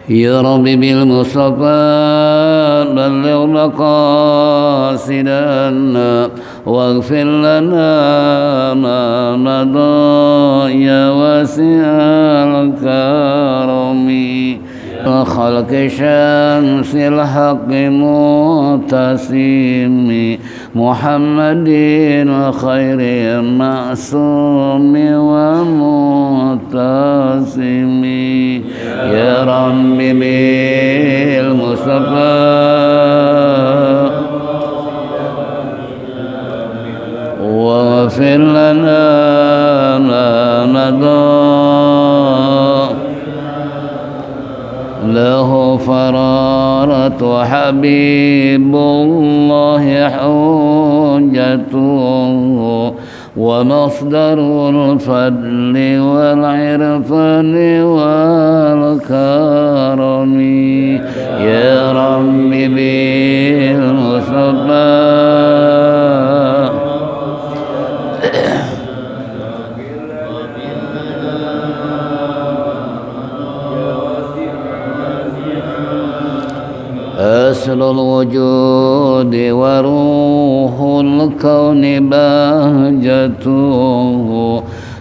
يا رب بالمصطفى بلغ مقاصدنا واغفر لنا ما مضى يا واسع الكرم خلق شمس الحق متسم محمد خير معصوم ومتسم يا رب بالمصطفى واغفر لنا ما مضى له فرارة حبيب الله حجته ومصدر الفضل والعرفان والكرم يا رب بالمصطفى أصل الوجود وروح الكون بهجته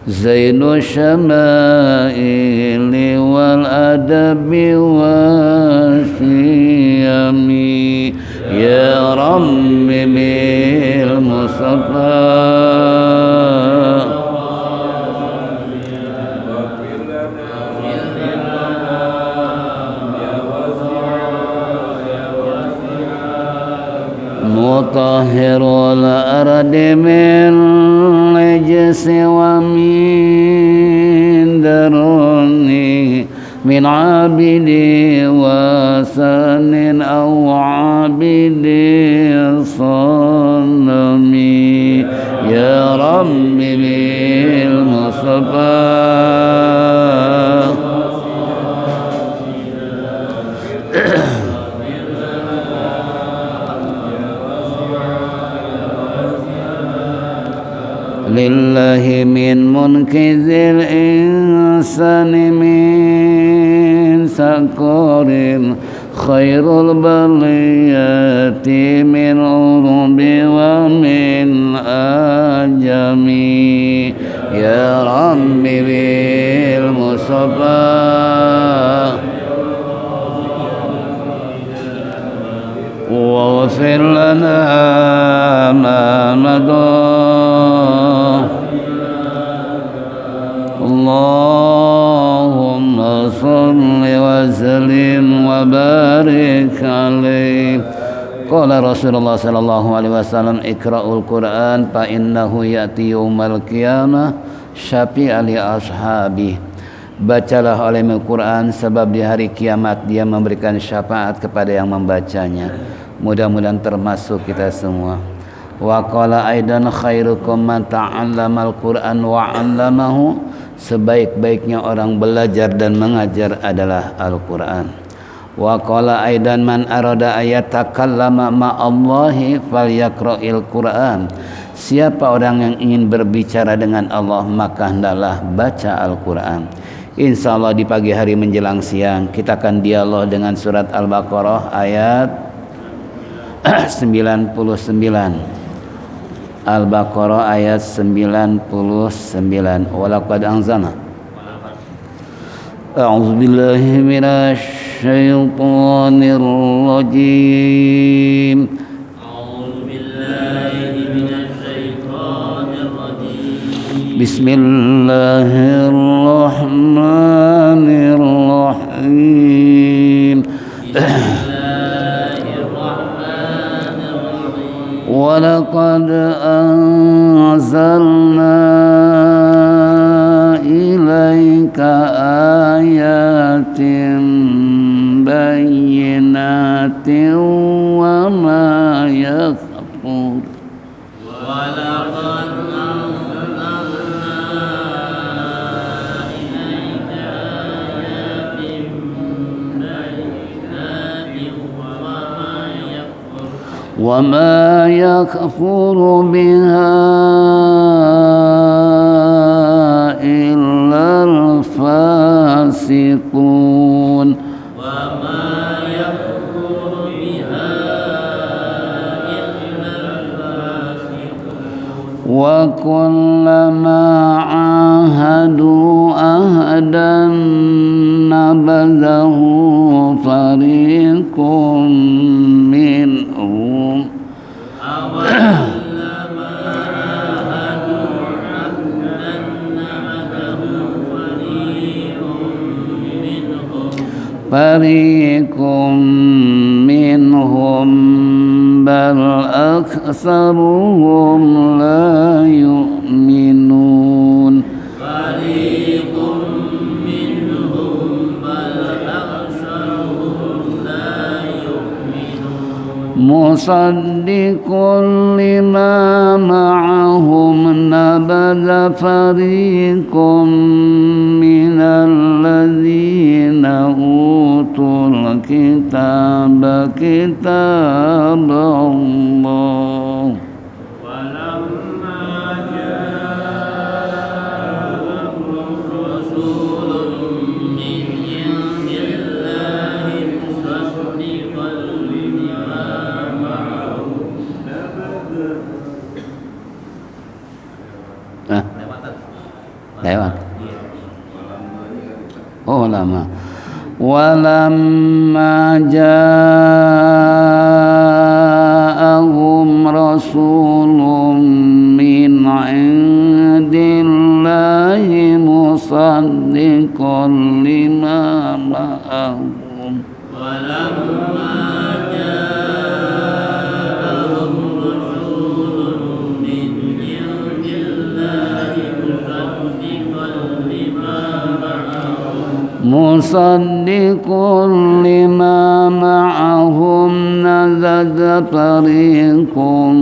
زين الشمائل والأدب والشيم يا رب بالمصطفى مطهر الأرض من نجس ومن درني من عابد وثن أو عابد صنم يا رب بالمصطفى لله من منكذ الإنسان من سكر خير البريات من عرب ومن أجم يا رب بالمصطفى واغفر لنا ما مضى اللهم صل وسلم وبارك عليه قال رسول الله صلى الله عليه وسلم اقرأوا القرآن فإنه يأتي يوم القيامة syafi'a li ashabi. Bacalah oleh Al-Quran sebab di hari kiamat dia memberikan syafaat kepada yang membacanya. Mudah-mudahan termasuk kita semua. Wa qala aidan khairukum man ta'allama al-Quran wa 'allamahu. Sebaik-baiknya orang belajar dan mengajar adalah Al-Quran. Wa qala aidan man arada ayatakallama ma'allahi falyaqra'il Quran. Siapa orang yang ingin berbicara dengan Allah maka hendaklah baca Al-Quran. Insyaallah di pagi hari menjelang siang kita akan dialog dengan surat Al-Baqarah ayat 99. Al-Baqarah ayat 99. Walaqad anzalna. A'udzu billahi minasy syaithanir rajim. A'udzu billahi minasy syaithanir rajim. Bismillahirrahmanirrahim. وَلَقَدْ أَنزَلْنَا إِلَيْكَ آيَاتٍ بَيِّنَاتٍ وَمَا يَكْفُرُ وما يكفر بها إلا وكلما عاهدوا عهدا نبذه فريق منهم فريق منهم بل أكثرهم لا يؤمنون فريق منهم بل أكثرهم لا يؤمنون مصدق لما معهم نبذ فريق من الذين أوتوا الكتاب كتاب الله ولما جاءهم رسول من عند الله مصدقا لما معهم lewat. Oh lama. Walamma ja'ahum rasulun min indillahi musaddiqan lima ma'ahum. Walamma ja'ahum rasulun min indillahi musaddiqan lima ma'ahum musaddiqun lima ma'ahum nazada fariqum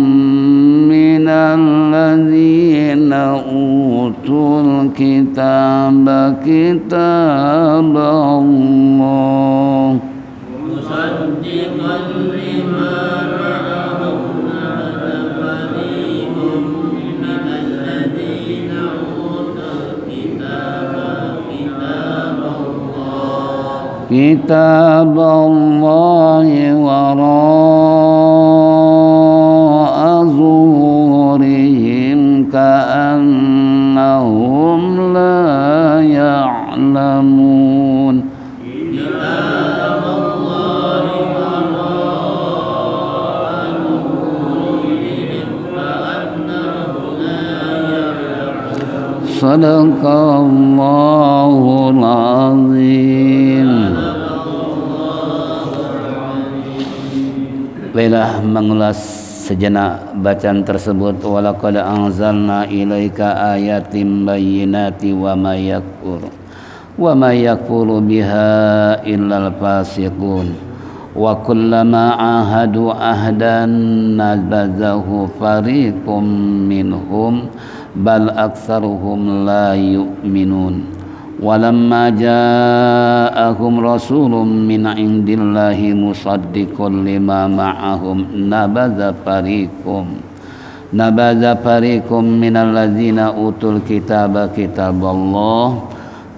minal ladzina utul kitaba kitab Allah musaddiqan lima ma'ahum nazada fariqum minal ladzina utul kitaba kitab Allah wara'a zuhurihim ka'annahum la ya'lamun kitab Allah wara'a zuhurihim ka'annahum la ya'lamun sadaqallahul azim. Baiklah, mengulas sejenak bacaan tersebut. Walaqad anzalna ilaika ayatin bayyinati wa may yakfuru biha illal fasiqun wa kullama ahadu ahdan nabadzahu fariqum minhum bal aktsaruhum la yu'minun. Walamma ja'ahum rasulun min indillahi musaddiqun lima ma'ahum nabadza fariqum minal ladzina utul kitaba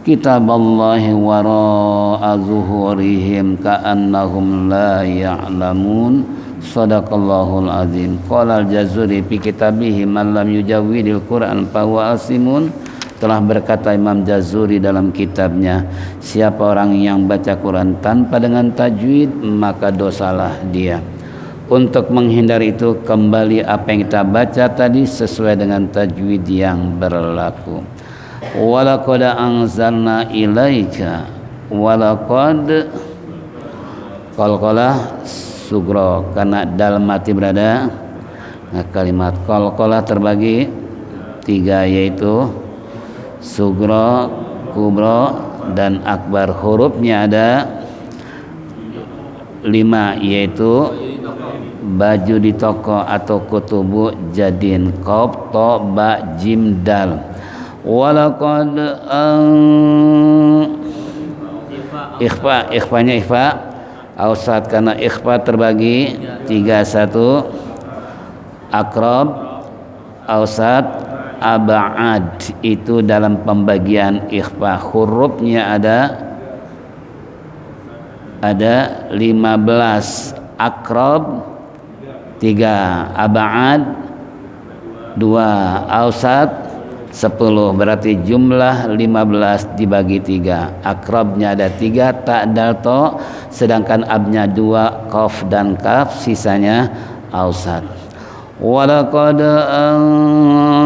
kitaballahi wara'a zuhurihim ka'annahum la ya'lamun sadaqallahul azim. Qala al-Jazuri fi kitabihi man lam yujawwidil Qur'an fa huwa asimun. Telah berkata Imam Jazuri dalam kitabnya, siapa orang yang baca Quran tanpa dengan tajwid maka dosalah dia. Untuk menghindari itu, kembali apa yang kita baca tadi sesuai dengan tajwid yang berlaku. Walaqad anzalna ilaika walaqad qalqalah sugro karena dalam mati berada. Nah, kalimat qalqalah terbagi tiga, yaitu sugro, kubro, dan akbar. Hurufnya ada 5, yaitu baju di toko atau kutubu jadin, qaf, ta, ba, jim, dal. Walaqad ikhfanya ikhfa ausat karena ikhfa terbagi 3, 1 akrab, ausat, aba'ad. Itu dalam pembagian ikhfa. Hurufnya ada 15, akrab 3, aba'ad 2, ausat 10, berarti jumlah 15 dibagi 3. Akrabnya ada 3, ta dal to, sedangkan abnya 2, qaf dan kaf, sisanya ausat. Walaqad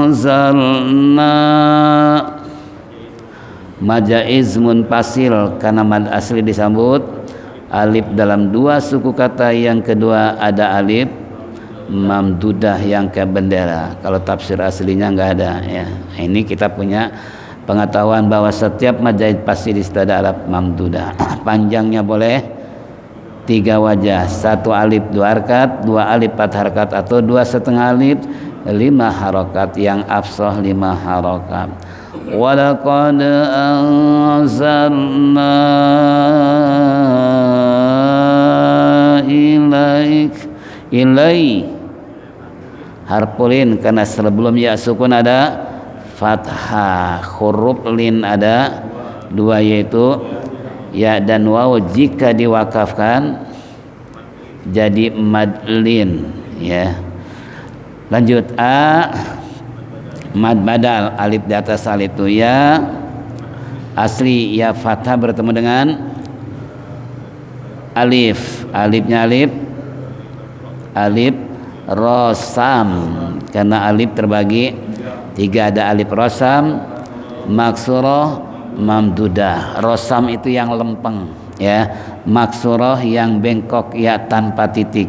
anzalna majaiz munfasil, karena mad asli disambut alif dalam 2 suku kata, yang kedua ada alif mamdudah yang kayak bendera. Kalau tafsir aslinya nggak ada ya. Ini kita punya pengetahuan bahwa setiap majaiz pasti di situ ada alif mamdudah. Panjangnya boleh 3 wajah, 1 alif 2 harakat, 2 alif 4 harakat, atau 2,5 alif 5 harakat, yang afsah 5 harakat. Walaqad anzalna ilai harpulin, karena sebelum ya sukun ada fathah, huruf lin ada 2, yaitu ya dan waw. Jika diwakafkan jadi madlin ya. Lanjut, a mad badal, alif di atas alif itu ya asli, ya fathah bertemu dengan alif, alifnya alif rosam, karena alif terbagi 3, ada alif rosam, maksurah, mamdudah. Rosam itu yang lempeng ya, maksurah yang bengkok ya tanpa titik,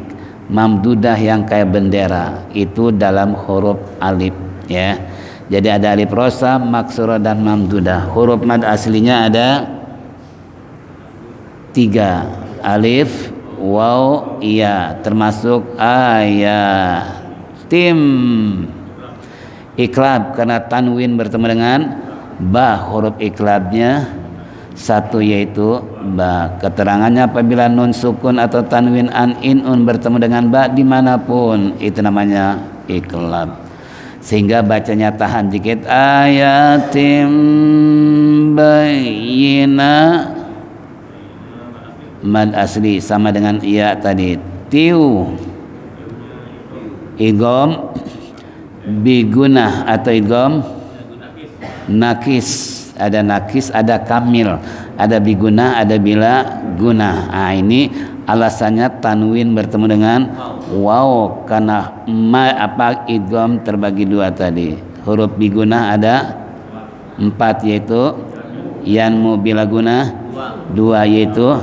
mamdudah yang kayak bendera. Itu dalam huruf alif ya. Jadi ada alif rosam, maksurah dan mamdudah. Huruf mad aslinya ada 3, alif, waw, iya, termasuk ayah. Tim iklab, karena tanwin bertemu dengan ba, huruf iklabnya 1, yaitu ba. Keterangannya apabila nun sukun atau tanwin an inun bertemu dengan ba dimanapun, itu namanya iklab. Sehingga bacanya tahan dikit, ayatim bayina, mad asli sama dengan iya tadi. Tiu idgham bigunah atau idgham nakis, ada nakis, ada kamil, ada bigunah, ada bila gunah. Ini alasannya tanwin bertemu dengan waw, karena idgham terbagi 2 tadi. Huruf bigunah ada 4, yaitu yanmu, bila gunah 2, yaitu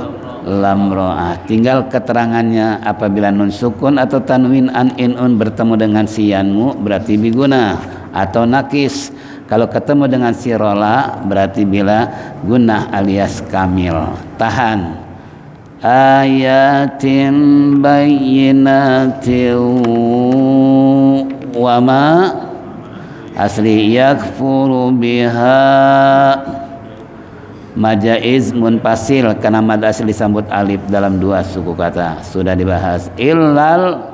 lam ro'ah. Tinggal keterangannya apabila nun sukun atau tanwin an inun bertemu dengan si yanmu berarti biguna atau nakis. Kalau ketemu dengan si rola berarti bila gunah alias kamil. Tahan. Ayatin bayyinatin wa ma asli yakfuru biha majaiz munfasil, karena mad asli disambut alif dalam 2 suku kata, sudah dibahas. Illal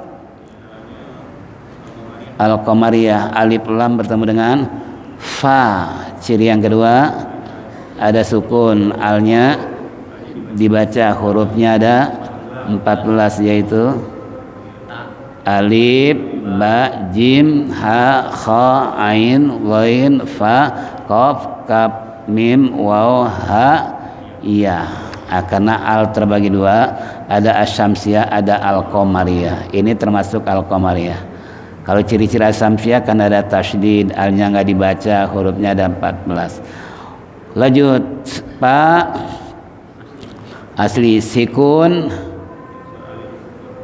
al-qamariyah, alif lam bertemu dengan fa. Ciri yang kedua ada sukun, alnya dibaca hurufnya ada 14, yaitu alif, ba, jim, ha, kha, ain, ghain, fa, qaf, kaf, mim, waw, ha, iya. Karena al terbagi 2, ada asyamsiyah, ada al-qamariyah. Ini termasuk al-qamariyah. Kalau ciri-ciri asyamsiyah kan ada tasydid, alnya nggak dibaca, hurufnya ada 14. Lanjut, pak asli sikun,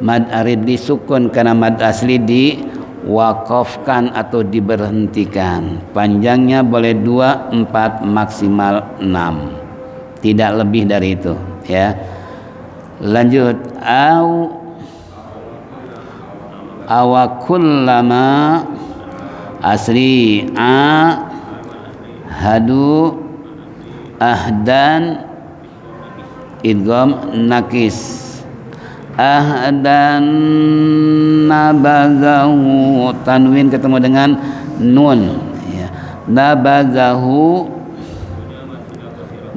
mad arid disukun karena mad asli diwakafkan atau diberhentikan. Panjangnya boleh 2, 4, maksimal 6, tidak lebih dari itu ya. Lanjut, awakullama asli hadu ahdan idgham nakis, ahdan nabazahu, tanwin ketemu dengan nun ya. Nabazahu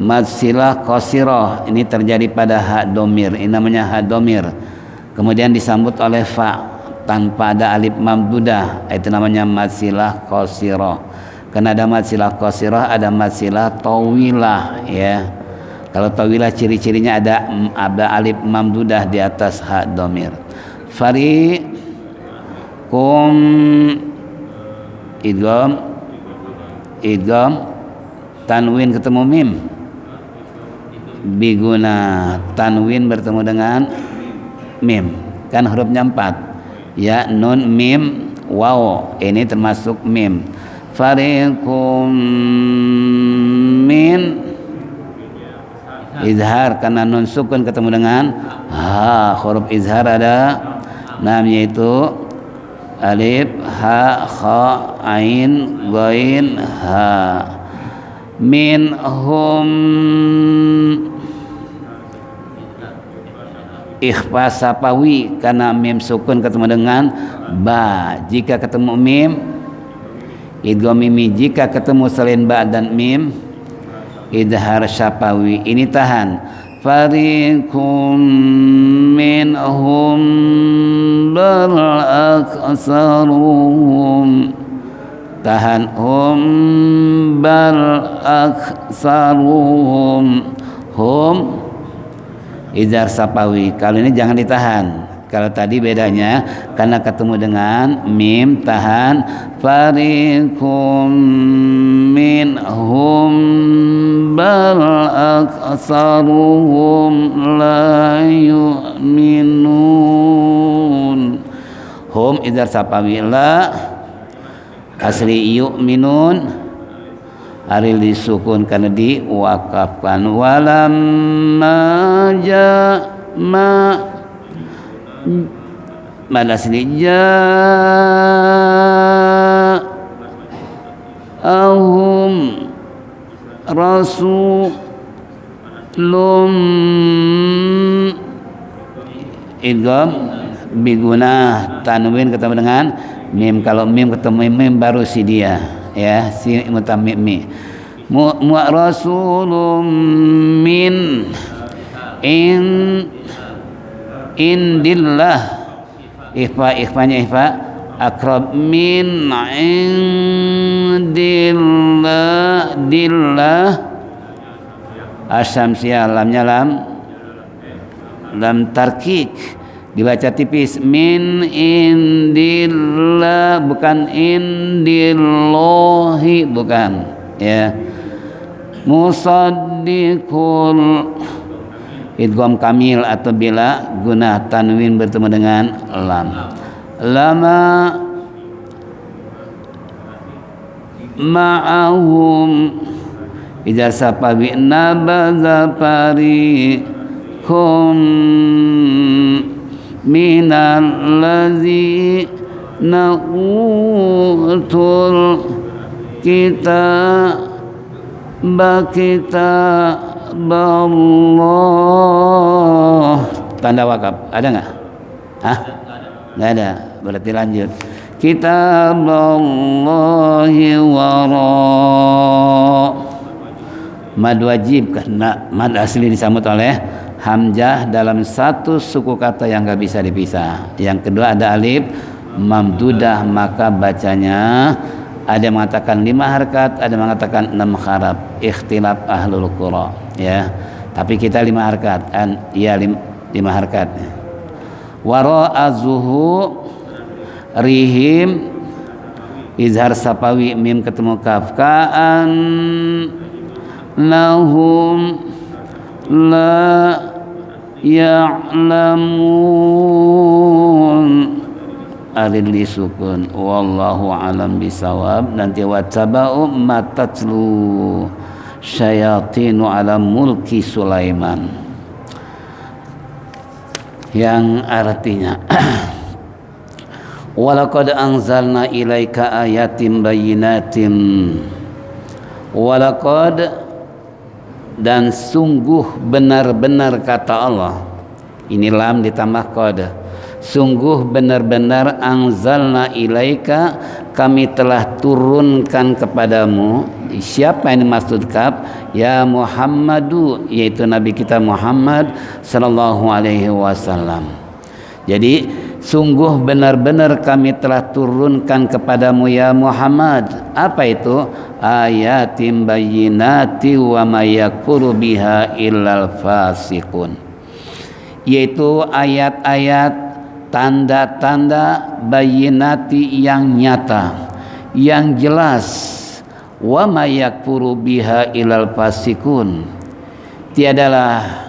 madsilah qasirah, ini terjadi pada hak domir, ini namanya hak domir, kemudian disambut oleh fa. tanpa ada alif mamdudah, itu namanya mad silah qasirah. Karena ada mad silah qasirah, ada mad silah tawilah ya. Kalau tawilah ciri-cirinya ada alif mamdudah di atas ha dhamir. Fariqum idgham tanwin ketemu mim, biguna tanwin bertemu dengan mim, kan hurufnya 4 ya, nun mim waw, ini termasuk mim. Fariqum min izhar, karena nun sukun ketemu dengan ha, huruf izhar ada 6 yaitu alif, ha, kha, ain, ghain, ha. Minhum ikhfa sapawi, karena mim sukun ketemu dengan ba. Jika ketemu mim idgham mimi, jika ketemu selain ba dan mim idhar syapawi, ini tahan. Fariqum minhum bal aksaruhum, tahan hum bal aksaruhum, hum idhar syapawi. Kalau ini jangan ditahan. Kalau tadi bedanya karena ketemu dengan mim tahan. Fariqum minhum bal aksaruhum la yu'minun. Hum idhar syapawi, la asli yu'minun aril disukun karena diwakafkan. Walamma jama mad asli ja'ahum rasulun idgham biguna tanwin ketemu dengan mim. Kalau mim ketemu mim baru si dia ya, si mutammimi. Mu rasulun min indillah, ikhfanya akrab min indillah, dillah asyamsiyah, lamnya lam tarkik, dibaca tipis. Min indillah, bukan indillahi, bukan ya. Musaddiqul idgham kamil atau bila guna tanwin bertemu dengan lam. Lama ma'ahum idhar sapawi nabaza fariqum minal ladzina utul kitabullah. Tanda wakaf ada nggak? Hah? Nggak ada. Berarti lanjut. Kitabullahi wara, mad wajib karena mad asli disambut oleh hamzah dalam satu suku kata yang nggak bisa dipisah. Yang kedua ada alif mamdudah, maka bacanya ada yang mengatakan 5 harkat, ada yang mengatakan 6 harap, ikhtilaf ahlul qura ya. Tapi kita 5 harkat, iya 5 harkat. Wara azuhu rihim izhar sapawi, mim ketemu kaf, ka'an lahum la ya'lamun alil disukun. Wallahu alam bisawab. Nanti wattaba'u matatlu syayatinu ala mulki Sulaiman, yang artinya walaqad anzalna ilaika ayatin bayyinatin. Walaqad, dan sungguh benar-benar kata Allah, ini lam ditambah qad, sungguh benar-benar anzalna ilaika, kami telah turunkan kepadamu. Siapa yang dimaksud kaf? Ya Muhammadu, yaitu Nabi kita Muhammad sallallahu alaihi wasallam. Jadi sungguh benar-benar kami telah turunkan kepadamu ya Muhammad. Apa itu? Ayatim bayyinati wa may yakfuru biha illal fasiqun, yaitu ayat-ayat tanda-tanda bayyinati yang nyata, yang jelas. Wa may yakfuru biha illal fasiqun, tiadalah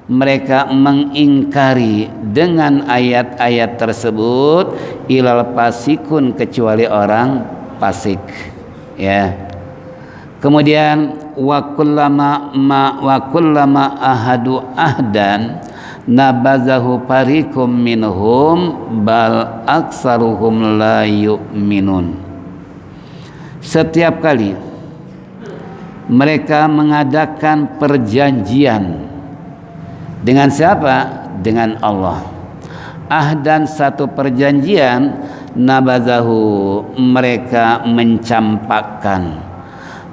mereka mengingkari dengan ayat-ayat tersebut ilal fasikun, kecuali orang fasik, ya. Kemudian wa kullama ahadu ahdan nabazahu fariqum minhum bal aksaruhum la yu'minun. Setiap kali mereka mengadakan perjanjian dengan siapa? Dengan Allah. Ahdan, satu perjanjian, nabazahu, mereka mencampakkan,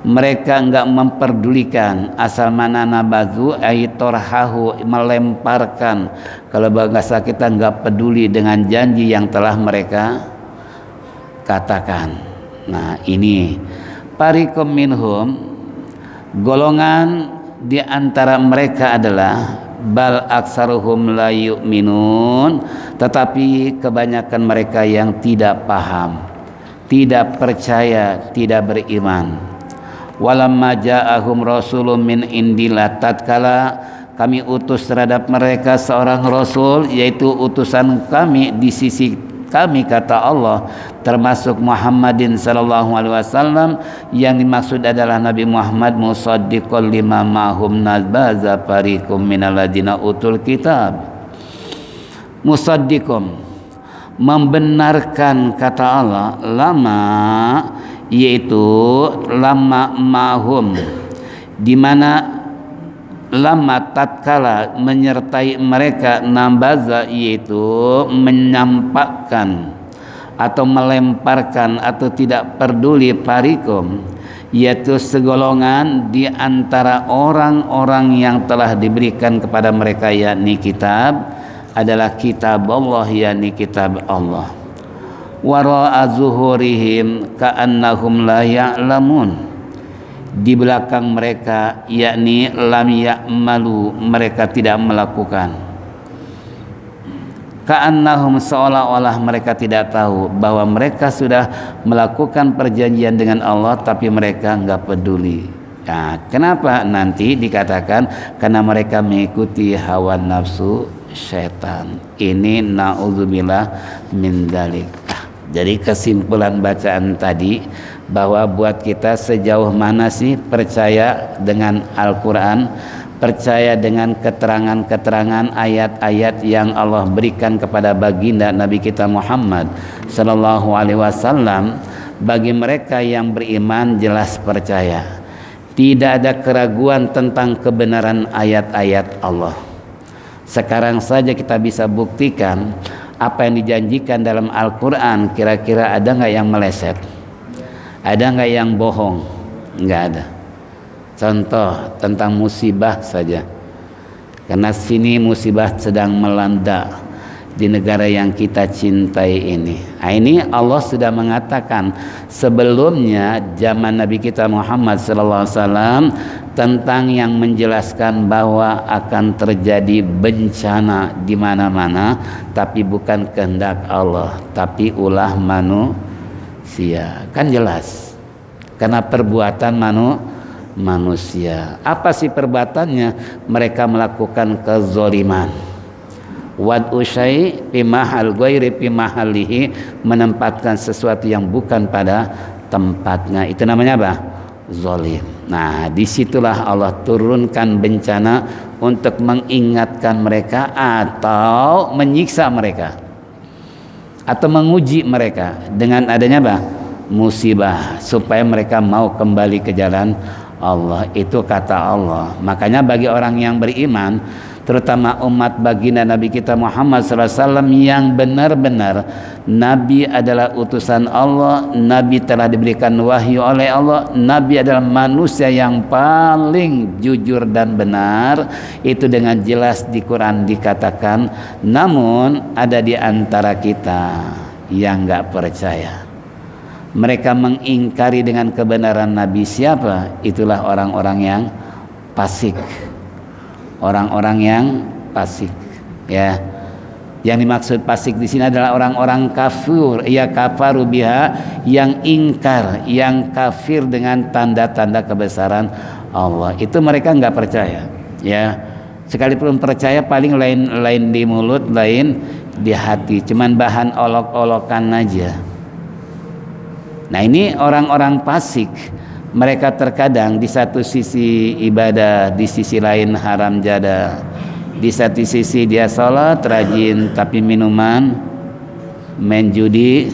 mereka enggak memperdulikan. Asal mana nabazu ay torhahu, melemparkan. Kalau bahasa kita enggak peduli dengan janji yang telah mereka katakan. Nah, ini fariqum minhum, golongan di antara mereka adalah bal aksaruhum la yu'minun, tetapi kebanyakan mereka yang tidak paham, tidak percaya, tidak beriman. Walamma ja'ahum rasulun min indillah, tatkala kami utus terhadap mereka seorang rasul, yaitu utusan kami di sisi kami, kata Allah, termasuk Muhammadin sallallahu alaihi wasallam, yang dimaksud adalah Nabi Muhammad, musaddiqul lima ma'hum nabaza fariqum minal ladina utul kitab. Musaddiqum, membenarkan, kata Allah, lama, yaitu lama ma'hum, di mana lama tatkala menyertai mereka, nambaza yaitu menyampakkan atau melemparkan atau tidak peduli, fariqum yaitu segolongan di antara orang-orang yang telah diberikan kepada mereka, yakni kitab, adalah kitab Allah, yakni kitab Allah. Wara'a zuhurihim ka'annahum la ya'lamun, di belakang mereka, yakni lam ya'malu, mereka tidak melakukan. Ka'annahum, seolah-olah mereka tidak tahu bahwa mereka sudah melakukan perjanjian dengan Allah, tapi mereka enggak peduli. Nah, kenapa? Nanti dikatakan karena mereka mengikuti hawa nafsu syaitan. Ini na'udzubillah min dzalik. Jadi kesimpulan bacaan tadi, bahwa buat kita sejauh mana sih percaya dengan Al-Quran, percaya dengan keterangan-keterangan ayat-ayat yang Allah berikan kepada baginda Nabi kita Muhammad sallallahu alaihi wasallam. Bagi mereka yang beriman jelas percaya, tidak ada keraguan tentang kebenaran ayat-ayat Allah. Sekarang saja kita bisa buktikan apa yang dijanjikan dalam Al-Quran. Kira-kira ada nggak yang meleset? Ada nggak yang bohong? Nggak ada. Contoh tentang musibah saja, karena sini musibah sedang melanda di negara yang kita cintai ini. Nah, ini Allah sudah mengatakan sebelumnya zaman Nabi kita Muhammad SAW tentang yang menjelaskan bahwa akan terjadi bencana di mana-mana, tapi bukan kehendak Allah, tapi ulah manusia. Kan jelas, karena perbuatan manusia. Apa sih perbuatannya? Mereka melakukan kezoliman. Wad usai pimahal ghairi pimahalihi, menempatkan sesuatu yang bukan pada tempatnya. Itu namanya apa? Zolim. Nah, disitulah Allah turunkan bencana untuk mengingatkan mereka atau menyiksa mereka atau menguji mereka dengan adanya apa? Musibah, supaya mereka mau kembali ke jalan Allah. Itu kata Allah. Makanya bagi orang yang beriman, terutama umat baginda Nabi kita Muhammad SAW yang benar-benar Nabi adalah utusan Allah, Nabi telah diberikan wahyu oleh Allah, Nabi adalah manusia yang paling jujur dan benar. Itu dengan jelas di Quran dikatakan. Namun ada di antara kita yang enggak percaya. Mereka mengingkari dengan kebenaran Nabi. Siapa? Itulah orang-orang yang fasik. Orang-orang yang fasik, ya. Yang dimaksud fasik di sini adalah orang-orang kafir, ya kafaru biha, yang ingkar, yang kafir dengan tanda-tanda kebesaran Allah. Itu mereka enggak percaya, ya. Sekalipun percaya paling lain di mulut, lain di hati, cuman bahan olok-olokan aja. Nah, ini orang-orang fasik. Mereka terkadang di satu sisi ibadah, di sisi lain haram jada. Di satu sisi dia sholat rajin, tapi minuman, main judi,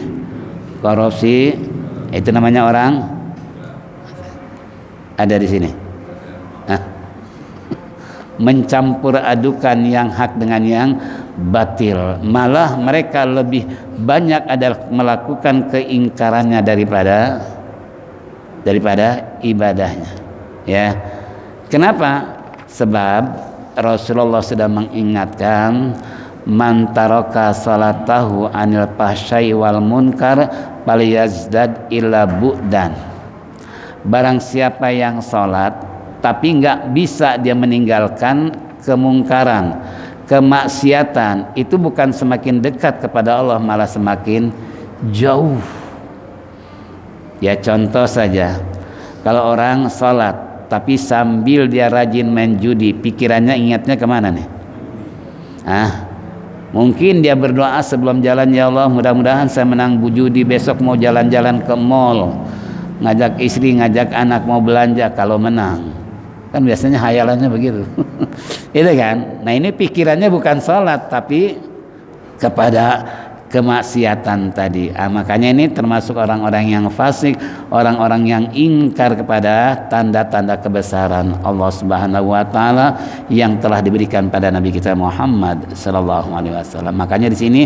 korupsi, itu namanya orang ada di sini. Hah? Mencampur adukan yang hak dengan yang batil. Malah mereka lebih banyak adalah melakukan keingkarannya daripada ibadahnya, ya. Kenapa? Sebab Rasulullah sudah mengingatkan, man taraka salatahu anil fahsyai wal munkar falyazdad illa bu'dan. Barang siapa yang salat tapi enggak bisa dia meninggalkan kemungkaran, kemaksiatan, itu bukan semakin dekat kepada Allah, malah semakin jauh. Ya, contoh saja, kalau orang sholat tapi sambil dia rajin main judi, pikirannya ingatnya kemana nih? Mungkin dia berdoa sebelum jalan, ya Allah mudah-mudahan saya menang judi, besok mau jalan-jalan ke mall, ngajak istri, ngajak anak mau belanja kalau menang. Kan biasanya hayalannya begitu. Itu kan? Nah, ini pikirannya bukan sholat tapi kepada kemaksiatan tadi. Makanya ini termasuk orang-orang yang fasik, orang-orang yang ingkar kepada tanda-tanda kebesaran Allah Subhanahu wa taala yang telah diberikan pada Nabi kita Muhammad sallallahu alaihi wasallam. Makanya di sini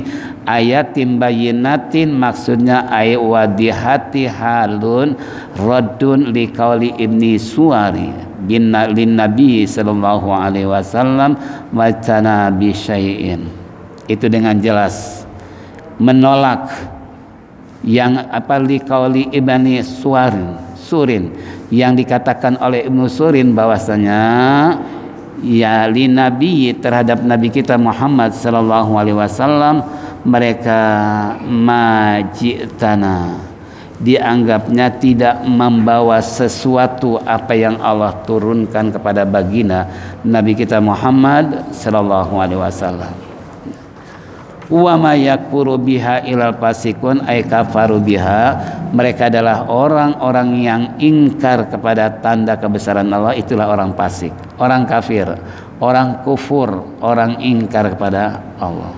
ayatim bayyinatin maksudnya ay wadihati halun raddun liqauli ibni suwari bin nabi sallallahu alaihi wasallam wa tana bi syai'in. Itu dengan jelas menolak yang liqauli ibni surin yang dikatakan oleh Ibnu Surin bahwasanya ya li nabi terhadap nabi kita Muhammad sallallahu alaihi wasallam, mereka majitana dianggapnya tidak membawa sesuatu apa yang Allah turunkan kepada baginda nabi kita Muhammad sallallahu alaihi wasallam. Wa ma yakfuru biha ilal fasikun ay kafaru biha, mereka adalah orang-orang yang ingkar kepada tanda kebesaran Allah, itulah orang fasik, orang kafir, orang kufur, orang ingkar kepada Allah.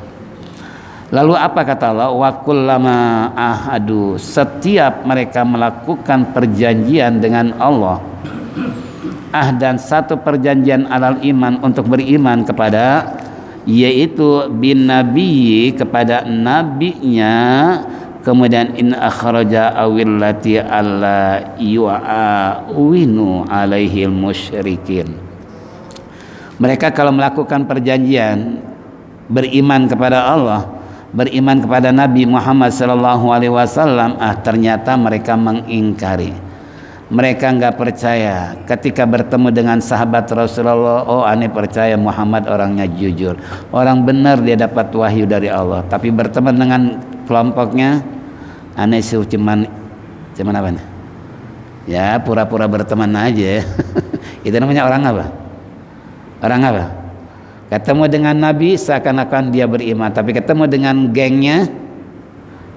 Lalu apa kata Allah? Wa kullama ahadu, setiap mereka melakukan perjanjian dengan Allah, dan satu perjanjian alal iman untuk beriman kepada, yaitu bin nabi kepada nabinya, kemudian in akhraja awillati alla yu'awinu alaihil musyrikin. Mereka kalau melakukan perjanjian beriman kepada Allah, beriman kepada Nabi Muhammad sallallahu alaihi wasallam, ternyata mereka mengingkari. Mereka enggak percaya ketika bertemu dengan sahabat Rasulullah. Oh, aneh percaya Muhammad orangnya jujur, orang benar, dia dapat wahyu dari Allah. Tapi berteman dengan kelompoknya, aneh cuman apa nih? Ya, pura-pura berteman aja. Itu namanya orang apa? Orang apa? Ketemu dengan Nabi seakan-akan dia beriman, tapi ketemu dengan gengnya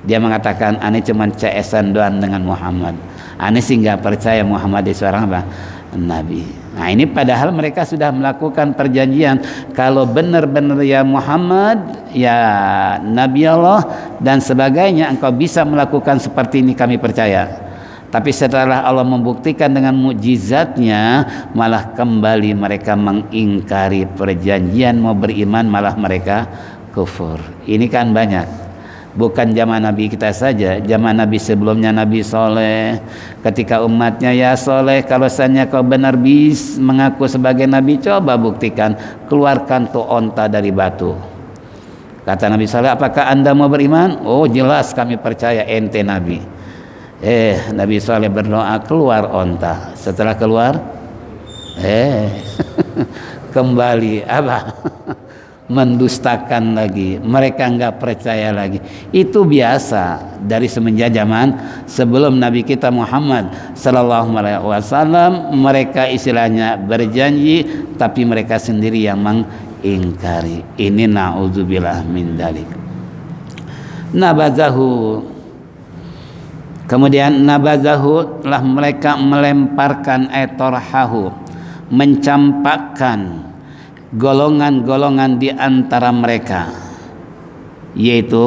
dia mengatakan aneh cuman CS-an doang dengan Muhammad. Aneh sih nggak percaya Muhammad itu seorang apa? Nabi. Nah, ini padahal mereka sudah melakukan perjanjian, kalau benar-benar ya Muhammad ya Nabi Allah dan sebagainya, engkau bisa melakukan seperti ini, kami percaya. Tapi setelah Allah membuktikan dengan mukjizatnya, malah kembali mereka mengingkari perjanjian, mau beriman malah mereka kufur. Ini kan banyak. Bukan zaman Nabi kita saja, zaman Nabi sebelumnya, Nabi Soleh, ketika umatnya, ya Soleh, kalau seandainya kau benar bis mengaku sebagai Nabi, coba buktikan, keluarkan tuh onta dari batu. Kata Nabi Soleh, apakah anda mau beriman? Oh jelas kami percaya ente Nabi. Nabi Soleh berdoa, keluar onta. Setelah keluar, kembali apa? Mendustakan lagi, mereka enggak percaya lagi. Itu biasa dari semenjak zaman sebelum Nabi kita Muhammad sallallahu alaihi wasallam. Mereka istilahnya berjanji tapi mereka sendiri yang mengingkari. Ini naudzubillah min dzalik. Nabazahu, kemudian nabazahu telah mereka melemparkan etorhahu, mencampakkan golongan-golongan di antara mereka, yaitu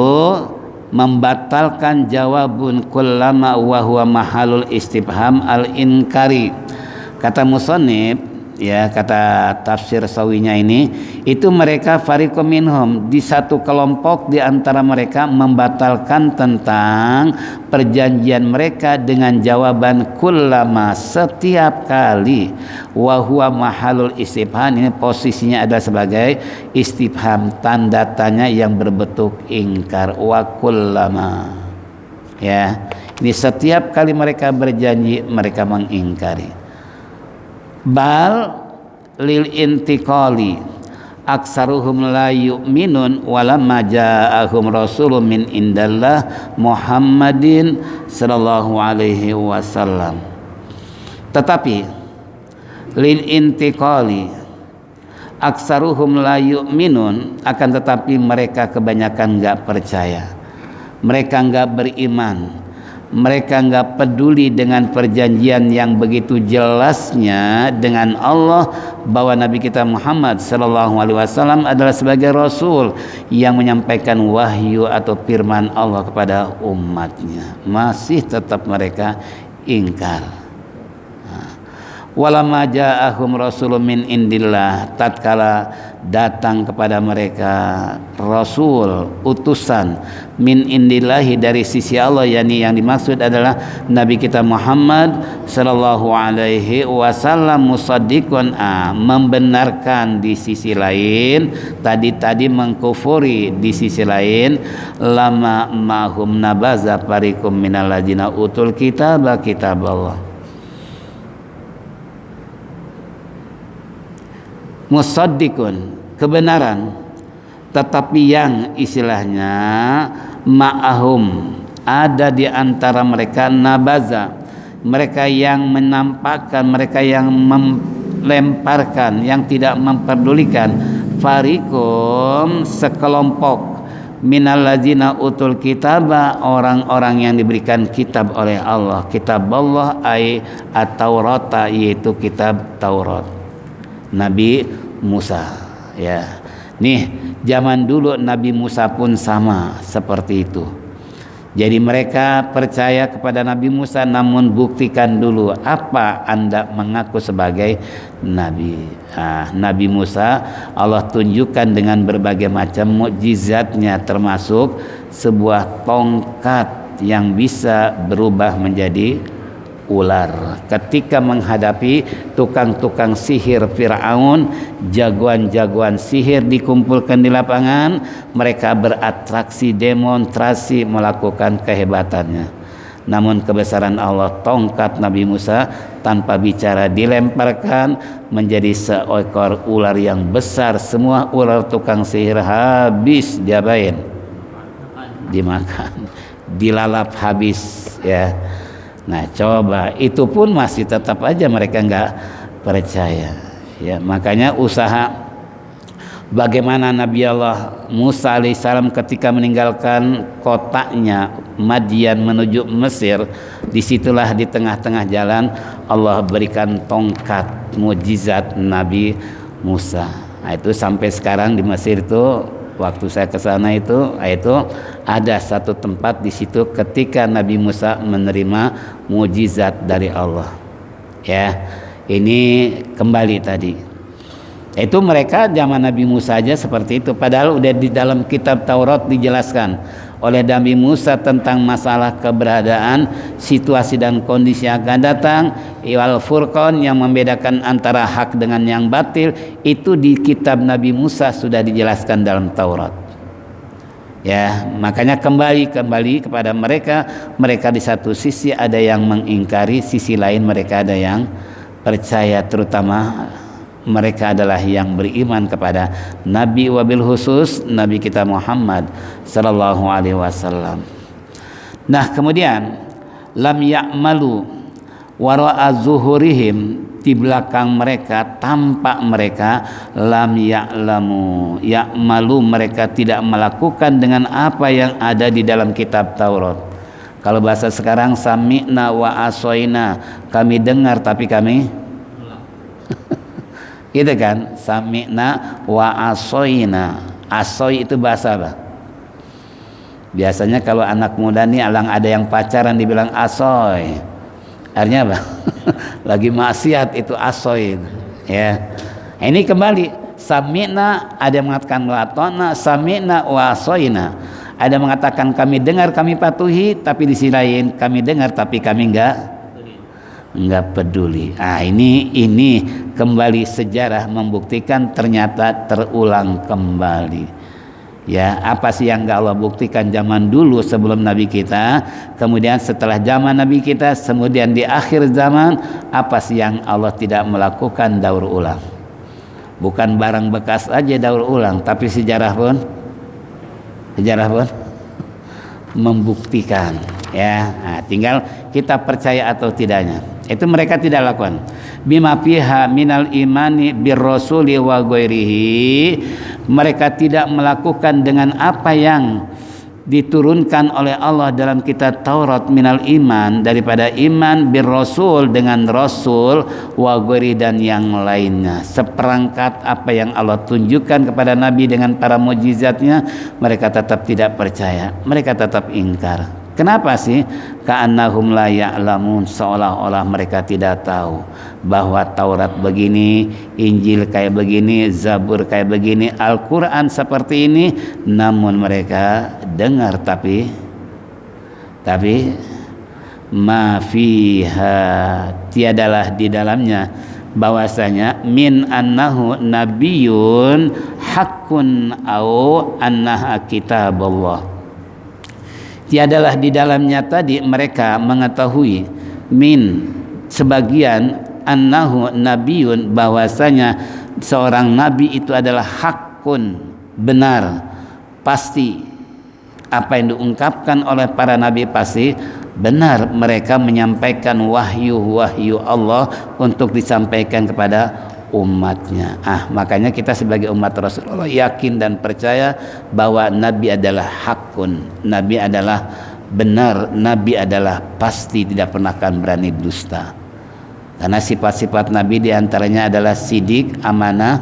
membatalkan jawabun kullama wa huwa mahalul istifham al-inkari. Kata musannif, ya, kata tafsir sawinya ini, itu mereka fariqum minhum, di satu kelompok di antara mereka membatalkan tentang perjanjian mereka dengan jawaban kullama, setiap kali, wa huwa mahalul istifham, ini posisinya adalah sebagai istifham, tanda tanya yang berbentuk ingkar, wa kullama, ya, ini setiap kali mereka berjanji mereka mengingkari. Bal lil intiqali aksaruhum la yu'minun walamma ja'ahum rasulun min indallah Muhammadin sallallahu alaihi wasallam. Tetapi lil intiqali aksaruhum la yu'minun, akan tetapi mereka kebanyakan enggak percaya, mereka enggak beriman, mereka enggak peduli dengan perjanjian yang begitu jelasnya dengan Allah bahwa Nabi kita Muhammad sallallahu alaihi wasallam adalah sebagai rasul yang menyampaikan wahyu atau firman Allah kepada umatnya. Masih tetap mereka ingkar. Walamma ja'ahum rasulun min indillah, tatkala datang kepada mereka rasul, utusan min indillahi, dari sisi Allah, yakni yang dimaksud adalah Nabi kita Muhammad sallallahu alaihi wasallam, musaddiqun, membenarkan di sisi lain, tadi mengkufuri di sisi lain. Lama mahum nabaza fariqum minal ladzina utul kitaba kitaballah. Musaddiqun, kebenaran, tetapi yang istilahnya ma'ahum, ada di antara mereka, nabaza, mereka yang menampakkan, mereka yang melemparkan, yang tidak memperdulikan, fariqum, sekelompok, minal ladzina utul kitaba, orang-orang yang diberikan kitab oleh Allah. Kitab Allah ay at-taurata, yaitu kitab Taurat, Nabi Musa, ya. Nih, zaman dulu Nabi Musa pun sama seperti itu. Jadi mereka percaya kepada Nabi Musa, namun buktikan dulu apa Anda mengaku sebagai Nabi. Nabi Musa Allah tunjukkan dengan berbagai macam mukjizatnya, termasuk sebuah tongkat yang bisa berubah menjadi ular. Ketika menghadapi tukang-tukang sihir Fir'aun, jagoan-jagoan sihir dikumpulkan di lapangan, mereka beratraksi, demonstrasi, melakukan kehebatannya. Namun kebesaran Allah, tongkat Nabi Musa tanpa bicara dilemparkan menjadi seekor ular yang besar. Semua ular tukang sihir habis diapain? Dimakan, dilalap habis, ya. Nah, coba, itu pun masih tetap aja mereka enggak percaya, ya. Makanya usaha bagaimana Nabi Allah Musa alaihissalam ketika meninggalkan kotaknya Madian menuju Mesir, disitulah di tengah-tengah jalan Allah berikan tongkat mukjizat Nabi Musa. Nah, itu sampai sekarang di Mesir itu waktu saya ke sana itu ada satu tempat di situ ketika Nabi Musa menerima mukjizat dari Allah. Ya, ini kembali tadi. Itu mereka zaman Nabi Musa aja seperti itu. Padahal udah di dalam kitab Taurat dijelaskan oleh Nabi Musa tentang masalah keberadaan, situasi dan kondisi yang akan datang, wal furqan yang membedakan antara hak dengan yang batil, itu di kitab Nabi Musa sudah dijelaskan dalam Taurat. Ya, makanya kembali kepada mereka di satu sisi ada yang mengingkari, sisi lain mereka ada yang percaya, terutama mereka adalah yang beriman kepada Nabi, wabil khusus Nabi kita Muhammad sallallahu alaihi wasallam. Nah, kemudian lam ya'malu wara'a zuhurihim, di belakang mereka, tampak mereka, lam ya'malu, mereka tidak melakukan dengan apa yang ada di dalam kitab Taurat. Kalau bahasa sekarang sami'na wa asoina, kami dengar tapi kami gitu kan, sami'na wa asoina. Asoy itu bahasa apa? Biasanya kalau anak muda nih ada yang pacaran dibilang asoy, artinya apa? Lagi maksiat, itu asoy ya. Ini kembali sami'na, ada yang mengatakan wa atona, sami'na wa asoina, ada yang mengatakan kami dengar kami patuhi, tapi di sisi lain kami dengar tapi kami enggak peduli. Ini kembali sejarah membuktikan ternyata terulang kembali. Ya, apa sih yang Allah buktikan zaman dulu sebelum Nabi kita, kemudian setelah zaman Nabi kita, kemudian di akhir zaman, apa sih yang Allah tidak melakukan daur ulang? Bukan barang bekas aja daur ulang, tapi sejarah pun membuktikan. Ya, tinggal kita percaya atau tidaknya. Itu mereka tidak lakukan. Bima fiha minal imani birrasuli wa ghairihi, mereka tidak melakukan dengan apa yang diturunkan oleh Allah dalam kitab Taurat minal iman, daripada iman birrasul, dengan rasul, wa ghairi, dan yang lainnya. Seperangkat apa yang Allah tunjukkan kepada Nabi dengan para mukjizatnya, mereka tetap tidak percaya, mereka tetap ingkar. Kenapa sih? Ka'annahum la ya'lamun, seolah-olah mereka tidak tahu bahwa Taurat begini, Injil kayak begini, Zabur kayak begini, Al-Quran seperti ini, namun mereka dengar tapi ma fiha, tiadalah di dalamnya bahwasanya min annahu nabiyyun haqqun au annaha kitabullah. Tiadalah di dalamnya tadi mereka mengetahui min, sebagian, annahu nabiyun, bahwasanya seorang nabi itu adalah hakun, benar, pasti. Apa yang diungkapkan oleh para nabi pasti benar. Mereka menyampaikan wahyu Allah untuk disampaikan kepada umatnya. Makanya kita sebagai umat Rasulullah yakin dan percaya bahwa Nabi adalah hakun, Nabi adalah benar, Nabi adalah pasti, tidak pernah akan berani dusta. Karena sifat-sifat Nabi diantaranya adalah sidik, amanah,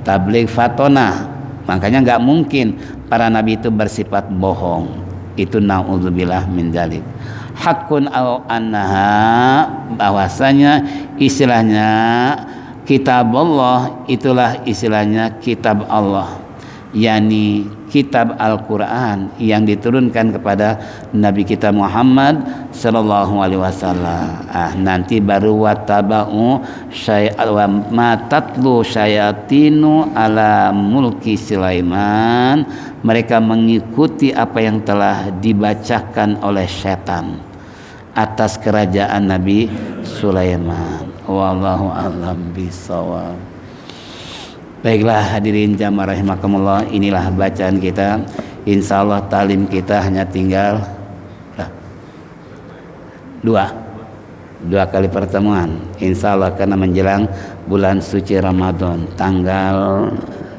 tabligh, fatonah. Makanya nggak mungkin para Nabi itu bersifat bohong. Itu na'udzubillah min dzalik. Hakun au annaha, bahwasanya istilahnya kitab Allah, itulah istilahnya kitab Allah, yakni kitab Al-Quran yang diturunkan kepada Nabi kita Muhammad sallallahu alaihi wasallam. Nanti baru wataba'u wa ma tatlu syayatinu ala mulki Sulaiman, mereka mengikuti apa yang telah dibacakan oleh setan atas kerajaan Nabi Sulaiman. Wallahu a'lam bishawab. Baiklah hadirin jamaah rahimakumullah, inilah bacaan kita. Insyaallah talim kita hanya tinggal dua kali pertemuan insyaallah, karena menjelang bulan suci Ramadan tanggal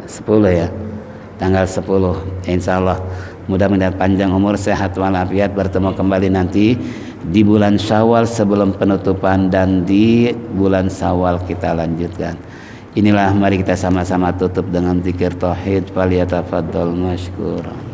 10 ya, tanggal 10 insyaallah. Mudah-mudahan panjang umur, sehat walafiat, bertemu kembali nanti di bulan Syawal sebelum penutupan, dan di bulan Syawal kita lanjutkan. Inilah mari kita sama-sama tutup dengan zikir tauhid. Falyatafaddal mashkura.